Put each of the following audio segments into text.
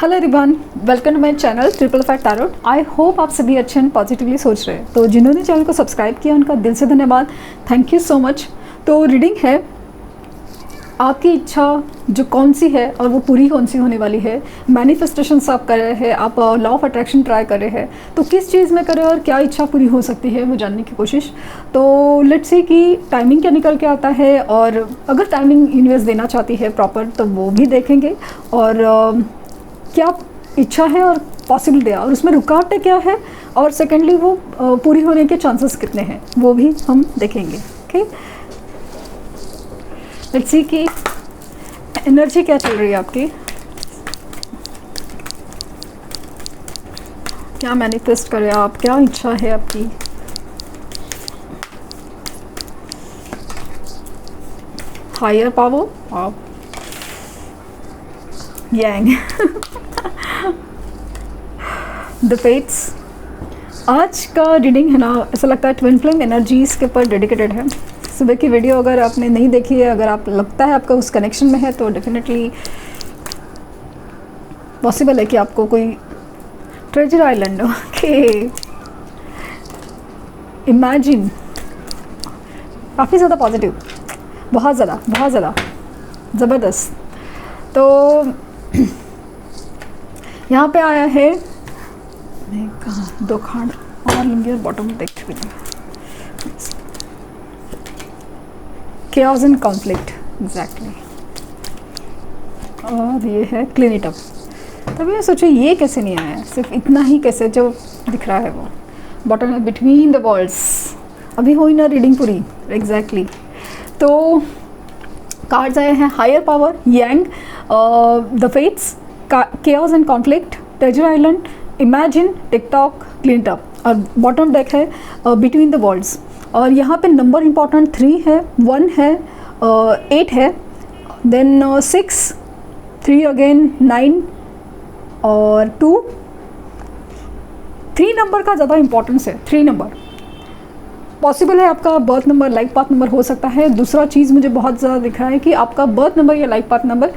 Hello everyone, welcome to my channel triple fact tarot. I hope आप सभी अच्छे and positively सोच रहे हैं। तो जिन्होंने चैनल को सब्सक्राइब किया उनका दिल से धन्यवाद, थैंक यू सो मच। तो रीडिंग है आपकी इच्छा जो कौन सी है और वो पूरी कौन सी होने वाली है। मैनिफेस्टेशंस आप कर रहे हैं, आप लॉ ऑफ अट्रैक्शन ट्राई कर रहे हैं, तो किस चीज़ में कर रहे हैं और क्या इच्छा पूरी हो सकती है वो जानने की कोशिश। तो लेट्स सी कि टाइमिंग क्या निकल के आता है, और अगर टाइमिंग यूनिवर्स देना चाहती है प्रॉपर तो वो भी देखेंगे, और क्या इच्छा है और पॉसिबिलिटी है और उसमें रुकावटें क्या है, और सेकेंडली वो पूरी होने के चांसेस कितने हैं वो भी हम देखेंगे। ओके, लेट्स सी कि एनर्जी क्या चल रही है आपकी, क्या मैनिफेस्ट करें आप, क्या इच्छा है आपकी। हायर पावर आप यांग द फेट्स। आज का रीडिंग है ना, ऐसा लगता है ट्विन फ्लेम एनर्जीज के ऊपर डेडिकेटेड है। सुबह की वीडियो अगर आपने नहीं देखी है, अगर आप लगता है आपका उस कनेक्शन में है, तो डेफिनेटली पॉसिबल है कि आपको कोई ट्रेजर आइलैंड ओके इमेजिन। काफ़ी ज़्यादा पॉजिटिव, बहुत ज़्यादा ज़बरदस्त। तो यहाँ पे आया है, मैं कहाँ दो खांड और लूँगी और बॉटम देख रही हूँ। chaos and conflict एग्जैक्टली, और ये है क्लीन इट अप। तभी मैं सोचूं ये कैसे नहीं आया, सिर्फ इतना ही कैसे जो दिख रहा है वो बॉटम में बिटवीन द वर्ल्ड्स। अभी हुई ना रीडिंग पूरी एग्जैक्टली। तो कार्ड्स आए हैं higher power, yang, the fates, chaos and conflict, treasure island, imagine, TikTok, clean up, और बॉटम डेक है बिटवीन द वर्ल्ड्स। और यहाँ पे नंबर इंपॉर्टेंट 3 है, 1 है, 8 है, देन 6, 3 अगेन, 9 और 2। 3 नंबर का ज़्यादा इंपॉर्टेंस है। 3 नंबर पॉसिबल है, आपका birth number, life path number हो सकता है। दूसरा चीज़ मुझे बहुत ज़्यादा दिख रहा है कि आपका बर्थ नंबर या लाइफ पाथ नंबर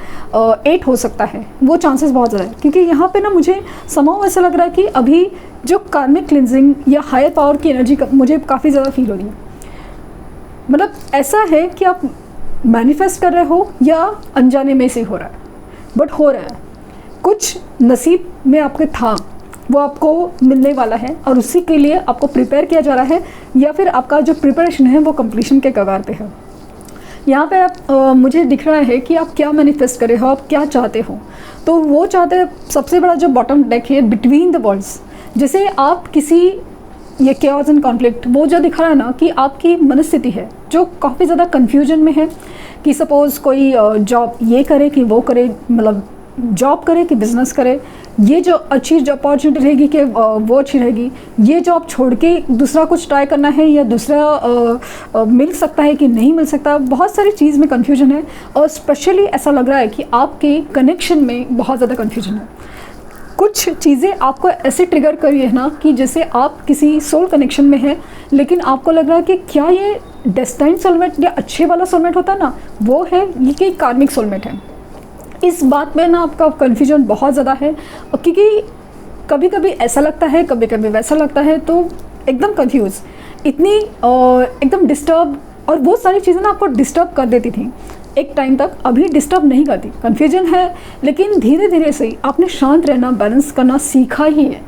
8 हो सकता है। वो चांसेस बहुत ज़्यादा है, क्योंकि यहाँ पे ना मुझे समाव ऐसा लग रहा है कि अभी जो कार्मिक क्लिनजिंग या हायर पावर की एनर्जी मुझे काफ़ी ज़्यादा फील हो रही है। मतलब ऐसा है कि आप मैनिफेस्ट कर रहे हो या अनजाने में से हो रहा है, बट हो रहा है। कुछ नसीब में आपके था, वो आपको मिलने वाला है, और उसी के लिए आपको प्रिपेयर किया जा रहा है, या फिर आपका जो प्रिपरेशन है वो कंप्लीशन के कगार पे है। यहाँ पे आप मुझे दिख रहा है कि आप क्या मैनिफेस्ट कर रहे हो, आप क्या चाहते हो। तो वो चाहते हैं, सबसे बड़ा जो बॉटम डेक है बिटवीन द वर्ल्ड्स, जैसे आप किसी ये chaos एंड कॉन्फ्लिक्ट, वो जो दिखा रहा है ना कि आपकी मनस्थिति है जो काफ़ी ज़्यादा कन्फ्यूजन में है, कि सपोज़ कोई जॉब ये करे कि वो करे, मतलब जॉब करे कि बिज़नेस करे, ये जो अच्छी जो अपॉर्चुनिटी रहेगी कि वो अच्छी रहेगी, ये जॉब छोड़ के दूसरा कुछ ट्राई करना है, या दूसरा मिल सकता है कि नहीं मिल सकता। बहुत सारी चीज़ में कन्फ्यूजन है, और स्पेशली ऐसा लग रहा है कि आपके कनेक्शन में बहुत ज़्यादा कन्फ्यूजन है। कुछ चीज़ें आपको ऐसे ट्रिगर करी है ना कि जैसे आप किसी सोल कनेक्शन में हैं, लेकिन आपको लग रहा है कि क्या ये डेस्टाइन सोलमेट या अच्छे वाला सोलमेट होता है ना, वो है ये कि कार्मिक सोलमेट है। इस बात में ना आपका कन्फ्यूजन बहुत ज़्यादा है, क्योंकि कभी कभी ऐसा लगता है, कभी कभी वैसा लगता है, तो एकदम कंफ्यूज, इतनी एकदम डिस्टर्ब, और वो सारी चीज़ें ना आपको डिस्टर्ब कर देती थी एक टाइम तक, अभी डिस्टर्ब नहीं करती। कन्फ्यूजन है, लेकिन धीरे धीरे से ही आपने शांत रहना, बैलेंस करना सीखा ही है,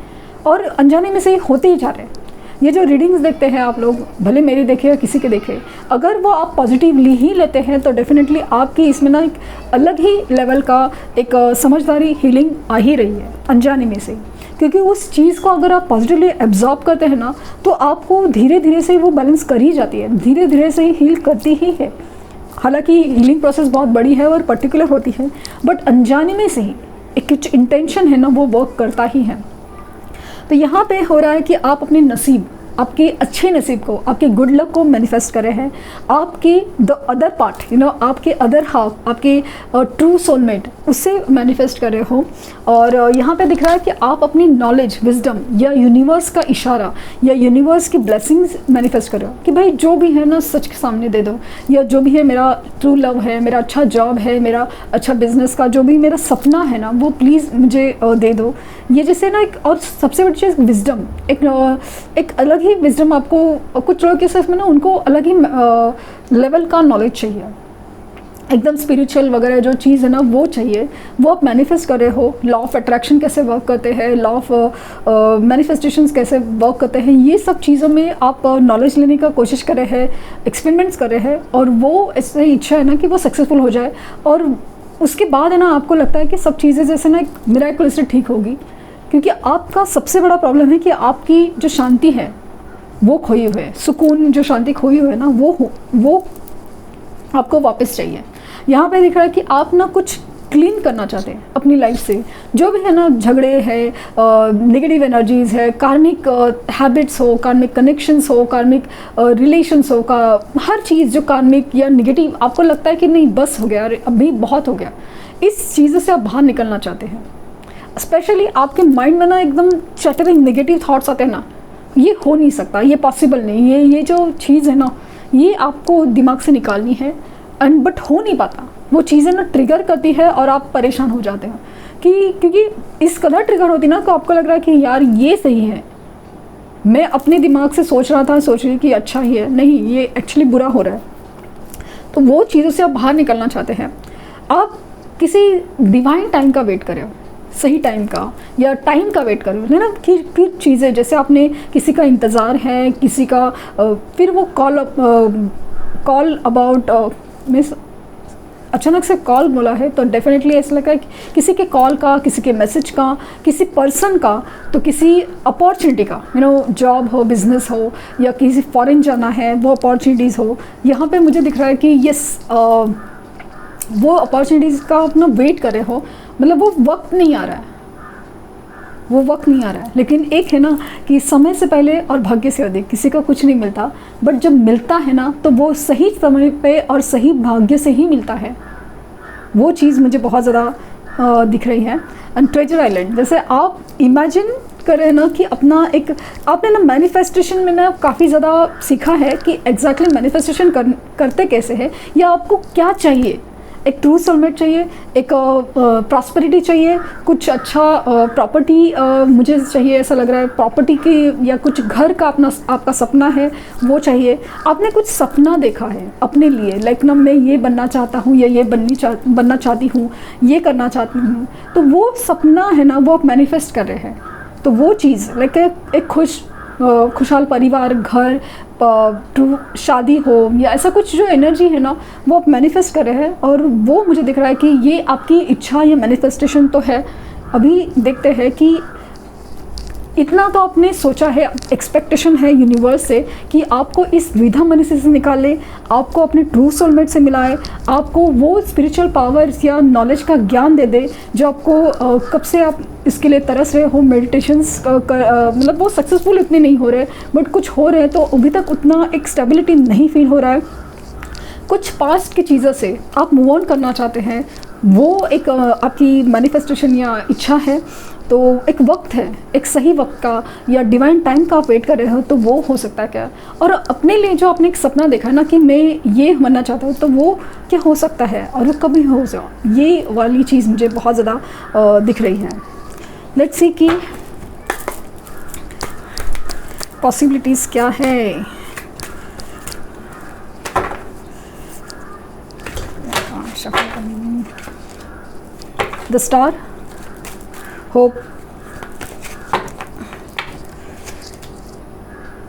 और अनजाने में से ही होते ही जा रहे हैं। ये जो रीडिंग्स देखते हैं आप लोग, भले मेरी देखे या किसी के देखे, अगर वो आप पॉजिटिवली ही लेते हैं तो डेफिनेटली आपकी इसमें ना एक अलग ही लेवल का एक समझदारी, हीलिंग आ ही रही है अनजाने में से। क्योंकि उस चीज़ को अगर आप पॉजिटिवली एब्जॉर्ब करते हैं ना, तो आपको धीरे धीरे से वो बैलेंस कर ही जाती है, धीरे धीरे से ही हील करती ही है। हालांकि हीलिंग प्रोसेस बहुत बड़ी है और पर्टिकुलर होती है, बट अनजाने में से ही एक कुछ इंटेंशन है ना, वो वर्क करता ही है। तो यहाँ पे हो रहा है कि आप अपने नसीब आपके अच्छे नसीब को, आपके गुड लक को मैनिफेस्ट कर रहे हैं, आपके द अदर पार्ट आपके अदर हाफ, आपके ट्रू सोलमेट उससे मैनिफेस्ट कर रहे हो। और यहाँ पे दिख रहा है कि आप अपनी नॉलेज, विजडम या यूनिवर्स का इशारा या यूनिवर्स की ब्लेसिंग्स मैनिफेस्ट कर रहे हो कि भाई जो भी है ना सच के सामने दे दो, या जो भी है मेरा ट्रू लव है, मेरा अच्छा जॉब है, मेरा अच्छा बिजनेस का जो भी मेरा सपना है ना वो प्लीज़ मुझे दे दो। ये जैसे ना एक और सबसे बड़ी चीज़ विजडम, एक अलग ही विजडम आपको, कुछ लोग के साथ में ना उनको अलग ही लेवल का नॉलेज चाहिए, एकदम स्पिरिचुअल वगैरह जो चीज़ है ना वो चाहिए, वो आप मैनिफेस्ट कर रहे हो। लॉ ऑफ अट्रैक्शन कैसे वर्क करते हैं, लॉ ऑफ मैनिफेस्टेशंस कैसे वर्क करते हैं, ये सब चीज़ों में आप नॉलेज लेने का कोशिश कर रहे हैं, एक्सपेरिमेंट्स कर रहे हैं, और वो ऐसे इच्छा है ना कि वो सक्सेसफुल हो जाए। और उसके बाद है ना आपको लगता है कि सब चीज़ें जैसे ना एक मिरेकल से ठीक होगी, क्योंकि आपका सबसे बड़ा प्रॉब्लम है कि आपकी जो शांति है वो खोई हुई है, सुकून जो शांति खोई हुई है ना वो आपको वापस चाहिए। यहाँ पे दिख रहा है कि आप ना कुछ क्लीन करना चाहते हैं अपनी लाइफ से, जो भी है ना झगड़े है, नेगेटिव एनर्जीज है, कार्मिक हैबिट्स हो, कार्मिक कनेक्शंस हो, कार्मिक रिलेशंस हो, का हर चीज़ जो कार्मिक या नेगेटिव आपको लगता है कि नहीं बस हो गया, अरे अभी बहुत हो गया, इस चीज़ों से आप बाहर निकलना चाहते हैं। स्पेशली आपके माइंड में ना एकदम चटरिंग नेगेटिव थॉट्स आते हैं ना, ये हो नहीं सकता, ये पॉसिबल नहीं, ये जो चीज़ है ना ये आपको दिमाग से निकालनी है, एंड बट हो नहीं पाता। वो चीज़ें ना ट्रिगर करती है और आप परेशान हो जाते हैं कि क्योंकि इस कदर ट्रिगर होती ना तो आपको लग रहा है कि यार ये सही है, मैं अपने दिमाग से सोच रही कि अच्छा ही है, नहीं ये एक्चुअली बुरा हो रहा है। तो वो चीज़ों से आप बाहर निकलना चाहते हैं, आप किसी डिवाइन टाइम का वेट करें, सही टाइम का या टाइम का वेट करो, है ना कि चीज़ें जैसे आपने किसी का इंतज़ार है, किसी का फिर वो कॉल अबाउट मिस अचानक से कॉल बोला है तो डेफिनेटली ऐसा लगा कि किसी के कॉल का, किसी के मैसेज का, किसी पर्सन का, तो किसी अपॉर्चुनिटी का, जॉब हो, बिजनेस हो, या किसी फॉरेन जाना है वो अपॉर्चुनिटीज़ हो। यहाँ पे मुझे दिख रहा है कि यस वो अपॉर्चुनिटीज़ का अपना वेट कर रहे हो, मतलब वो वक्त नहीं आ रहा है, वो वक्त नहीं आ रहा है। लेकिन एक है ना कि समय से पहले और भाग्य से अधिक किसी का कुछ नहीं मिलता, बट जब मिलता है ना तो वो सही समय पे और सही भाग्य से ही मिलता है। वो चीज़ मुझे बहुत ज़्यादा दिख रही है। एंड ट्रेजर आइलैंड, जैसे आप इमेजिन करें ना कि अपना एक, आपने ना मैनिफेस्टेशन में ना काफ़ी ज़्यादा सीखा है कि एग्जैक्टली मैनिफेस्टेशन करते कैसे है, या आपको क्या चाहिए। एक ट्रू सोलमेट चाहिए, एक प्रॉस्पेरिटी चाहिए, कुछ अच्छा प्रॉपर्टी मुझे चाहिए, ऐसा लग रहा है प्रॉपर्टी की, या कुछ घर का अपना आपका सपना है वो चाहिए। आपने कुछ सपना देखा है अपने लिए, लाइक ना मैं ये बनना चाहता हूँ, या ये बनना चाहती हूँ, ये करना चाहती हूँ, तो वो सपना है ना वो आप मैनिफेस्ट कर रहे हैं। तो वो चीज़ लाइक एक खुशहाल परिवार, घर, ट्रू शादी हो, या ऐसा कुछ जो एनर्जी है ना वो आप मैनिफेस्ट कर रहे हैं। और वो मुझे दिख रहा है कि ये आपकी इच्छा या मैनिफेस्टेशन तो है। अभी देखते हैं कि इतना तो आपने सोचा है, एक्सपेक्टेशन है यूनिवर्स से कि आपको इस विधा मनुष्य से निकाले, आपको अपने ट्रू सोलमेट से मिलाए, आपको वो स्पिरिचुअल पावर्स या नॉलेज का ज्ञान दे दे जो आपको कब से आप इसके लिए तरस रहे हो। मेडिटेशंस मतलब वो सक्सेसफुल इतने नहीं हो रहे, बट कुछ हो रहे हैं, तो अभी तक उतना एक स्टेबिलिटी नहीं फील हो रहा है। कुछ पास्ट की चीज़ों से आप मूव ऑन करना चाहते हैं, वो एक आपकी मैनिफेस्टेशन या इच्छा है। तो एक वक्त है, एक सही वक्त का या डिवाइन टाइम का आप वेट कर रहे हो, तो वो हो सकता है क्या। और अपने लिए जो आपने एक सपना देखा है ना कि मैं ये बनना चाहता हूँ, तो वो क्या हो सकता है और वो कभी हो जाए, ये वाली चीज़ मुझे बहुत ज़्यादा दिख रही है। लेट्स सी कि पॉसिबिलिटीज़ क्या है। The star, hope,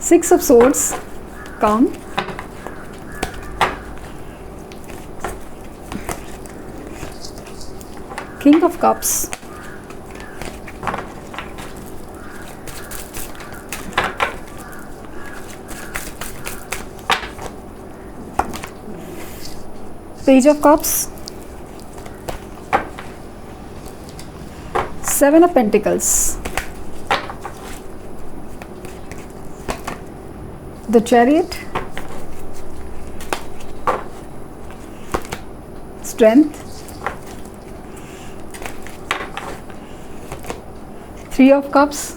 6 of swords, calm, king of cups, page of cups, 7 of pentacles, the chariot, strength, 3 of cups,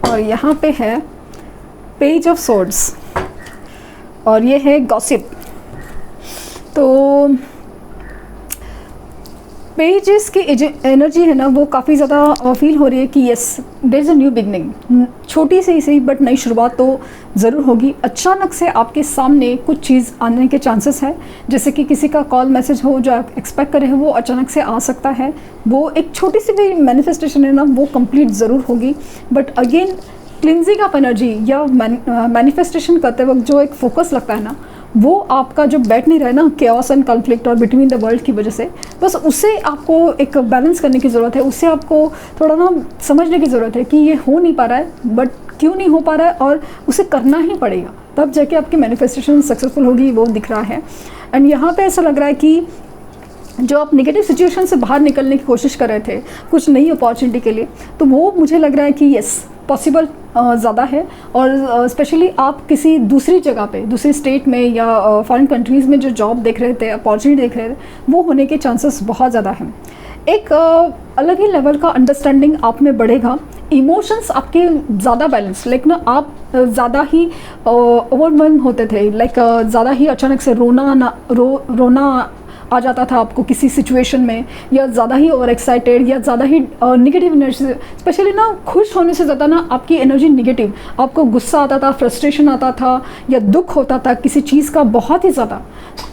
और यहाँ पे है पेज ऑफ सोर्ड्स, और ये है गॉसिप। तो पेजेस की एनर्जी है ना, वो काफ़ी ज़्यादा फील हो रही है कि yes there is a new beginning, छोटी सी सही बट नई शुरुआत तो ज़रूर होगी। अचानक से आपके सामने कुछ चीज़ आने के चांसेस है, जैसे कि किसी का कॉल मैसेज हो जो आप एक्सपेक्ट कर रहे हो वो अचानक से आ सकता है। वो एक छोटी सी भी मैनिफेस्टेशन है ना, वो कंप्लीट ज़रूर होगी। But again cleansing of energy या मैनिफेस्टेशन करते वक्त जो एक फोकस लगता है ना, वो आपका जो बैठ नहीं रहा है ना केओस एंड कॉन्फ्लिक्ट और बिटवीन द वर्ल्ड की वजह से, बस उससे आपको एक बैलेंस करने की ज़रूरत है। उससे आपको थोड़ा ना समझने की ज़रूरत है कि ये हो नहीं पा रहा है, बट क्यों नहीं हो पा रहा है और उसे करना ही पड़ेगा, तब जाके आपकी मैनिफेस्टेशन सक्सेसफुल होगी, वो दिख रहा है। एंड यहाँ पे ऐसा लग रहा है कि जो आप नेगेटिव सिचुएशन से बाहर निकलने की कोशिश कर रहे थे कुछ नई अपॉर्चुनिटी के लिए, तो वो मुझे लग रहा है कि यस पॉसिबल ज़्यादा है। और स्पेशली आप किसी दूसरी जगह पे, दूसरी स्टेट में या फॉरेन कंट्रीज़ में जो जॉब देख रहे थे, अपॉर्चुनिटी देख रहे थे, वो होने के चांसेस बहुत ज़्यादा हैं। एक अलग ही लेवल का अंडरस्टैंडिंग आप में बढ़ेगा, इमोशंस आपके ज़्यादा बैलेंस, लाइक ना आप ज़्यादा ही ओवरवेल्म होते थे, लाइक ज़्यादा ही अचानक से रोना आ जाता था आपको किसी सिचुएशन में, या ज़्यादा ही ओवर एक्साइटेड या ज़्यादा ही नेगेटिव एनर्जी, स्पेशली ना खुश होने से ज़्यादा ना आपकी एनर्जी नेगेटिव, आपको गुस्सा आता था, फ्रस्ट्रेशन आता था या दुख होता था किसी चीज़ का बहुत ही ज़्यादा।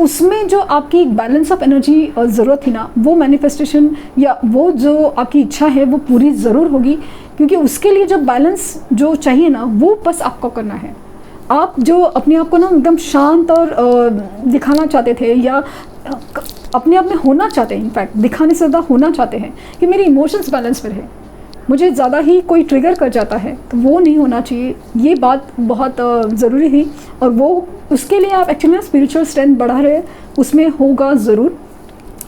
उसमें जो आपकी बैलेंस ऑफ एनर्जी ज़रूरत थी ना, वो मैनिफेस्टेशन या वो जो आपकी इच्छा है वो पूरी ज़रूर होगी, क्योंकि उसके लिए जो बैलेंस जो चाहिए ना, वो बस आपको करना है। आप जो अपने आप को ना एकदम शांत और दिखाना चाहते थे या अपने आप में होना चाहते हैं, इनफैक्ट दिखाने से ज़्यादा होना चाहते हैं कि मेरे इमोशंस बैलेंस पर है, मुझे ज़्यादा ही कोई ट्रिगर कर जाता है तो वो नहीं होना चाहिए। ये बात बहुत ज़रूरी थी, और वो उसके लिए आप एक्चुअली स्पिरिचुअल स्ट्रेंथ बढ़ा रहे हैं, उसमें होगा ज़रूर।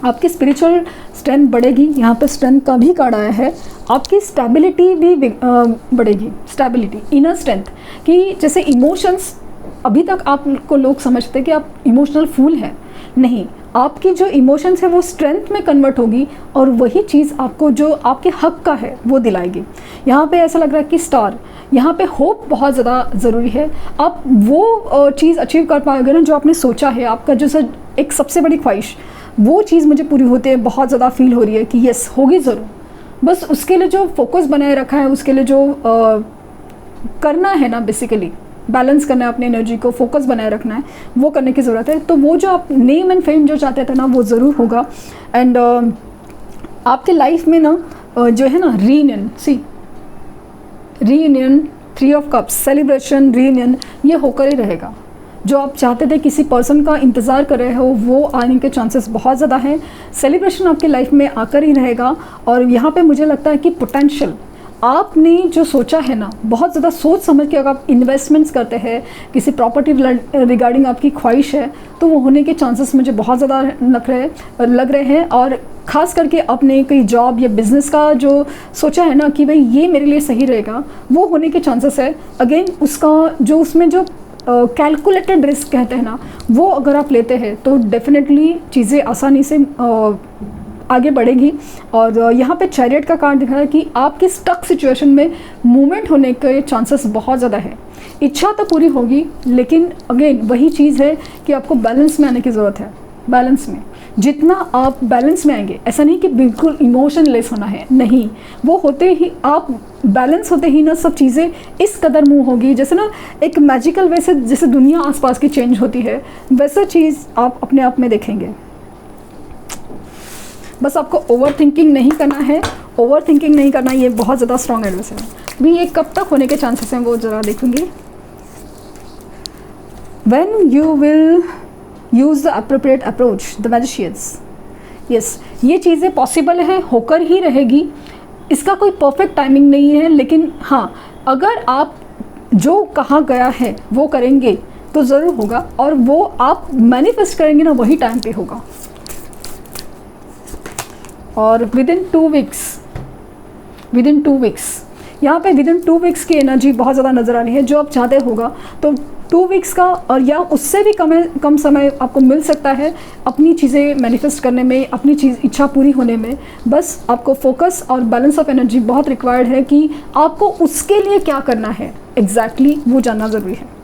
आपकी स्पिरिचुअल स्ट्रेंथ बढ़ेगी, यहाँ पे स्ट्रेंथ का भी कार्ड आया है। आपकी स्टेबिलिटी भी बढ़ेगी, स्टेबिलिटी, इनर स्ट्रेंथ, कि जैसे इमोशंस अभी तक आपको लोग समझते हैं कि आप इमोशनल फूल हैं, नहीं, आपकी जो इमोशंस है वो स्ट्रेंथ में कन्वर्ट होगी और वही चीज़ आपको जो आपके हक का है वो दिलाएगी। यहाँ पे ऐसा लग रहा है कि स्टार, यहाँ पे होप बहुत ज़्यादा ज़रूरी है। आप वो चीज़ अचीव कर पाओगे ना जो आपने सोचा है, आपका जो एक सबसे बड़ी ख्वाहिश, वो चीज़ मुझे पूरी होते हैं बहुत ज़्यादा फील हो रही है कि यस होगी ज़रूर। बस उसके लिए जो फोकस बनाए रखा है, उसके लिए जो करना है ना, बेसिकली बैलेंस करना है, अपनी एनर्जी को फोकस बनाए रखना है, वो करने की ज़रूरत है। तो वो जो आप नेम एंड फेम जो चाहते थे ना, वो ज़रूर होगा। एंड आपके लाइफ में ना जो है ना reunion 3 of cups, celebration, reunion, ये होकर ही रहेगा। जो आप चाहते थे, किसी पर्सन का इंतज़ार कर रहे हो, वो आने के चांसेस बहुत ज़्यादा हैं। सेलिब्रेशन आपकी लाइफ में आकर ही रहेगा। और यहाँ पे मुझे लगता है कि पोटेंशियल आपने जो सोचा है ना, बहुत ज़्यादा सोच समझ के अगर आप इन्वेस्टमेंट्स करते हैं, किसी प्रॉपर्टी रिगार्डिंग आपकी ख्वाहिश है, तो वो होने के चांसेस मुझे बहुत ज़्यादा लग रहे हैं। और ख़ास करके आपने कोई जॉब या बिज़नेस का जो सोचा है ना कि भाई ये मेरे लिए सही रहेगा, वो होने के चांसेस है। अगेन उसका जो उसमें जो कैलकुलेटेड रिस्क कहते हैं ना, वो अगर आप लेते हैं तो डेफिनेटली चीज़ें आसानी से आगे बढ़ेगी। और यहाँ पे चैरियट का कार्ड दिखा है कि आपकी स्टक सिचुएशन में मूवमेंट होने के चांसेस बहुत ज़्यादा है। इच्छा तो पूरी होगी, लेकिन अगेन वही चीज़ है कि आपको बैलेंस में आने की ज़रूरत है। बैलेंस में जितना आप बैलेंस में आएंगे, ऐसा नहीं कि बिल्कुल इमोशनलेस होना है, नहीं, वो होते ही आप बैलेंस होते ही ना सब चीज़ें इस कदर मूव होगी, जैसे ना एक मैजिकल वे से जैसे दुनिया आसपास की चेंज होती है, वैसा चीज़ आप अपने आप में देखेंगे। बस आपको ओवर थिंकिंग नहीं करना है, ओवर थिंकिंग नहीं करना, ये बहुत ज़्यादा स्ट्रॉन्ग एडवाइस है। भी ये कब तक होने के चांसेस हैं वो ज़रा देखूंगी। When you will use the appropriate approach, the magicians, yes, ये चीज़ें पॉसिबल है, होकर ही रहेगी। इसका कोई परफेक्ट टाइमिंग नहीं है, लेकिन हाँ, अगर आप जो कहा गया है वो करेंगे तो ज़रूर होगा, और वो आप मैनिफेस्ट करेंगे ना वही टाइम पे होगा। और विदिन 2 वीक्स यहाँ पे विदिन 2 वीक्स की एनर्जी बहुत ज़्यादा नज़र आ रही है। जो आप चाहते होगा तो 2 वीक्स का और या उससे भी कम समय आपको मिल सकता है अपनी चीज़ें मैनिफेस्ट करने में, अपनी इच्छा पूरी होने में। बस आपको फोकस और बैलेंस ऑफ एनर्जी बहुत रिक्वायर्ड है कि आपको उसके लिए क्या करना है एग्जैक्टली वो जानना ज़रूरी है।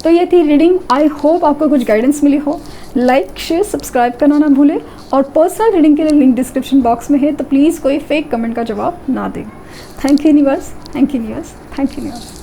तो ये थी रीडिंग। आई होप आपको कुछ गाइडेंस मिली हो। लाइक शेयर सब्सक्राइब करना ना भूलें, और पर्सनल रीडिंग के लिए लिंक डिस्क्रिप्शन बॉक्स में है, तो प्लीज़ कोई फेक कमेंट का जवाब ना दें। Thank you universe, thank you universe, thank you universe.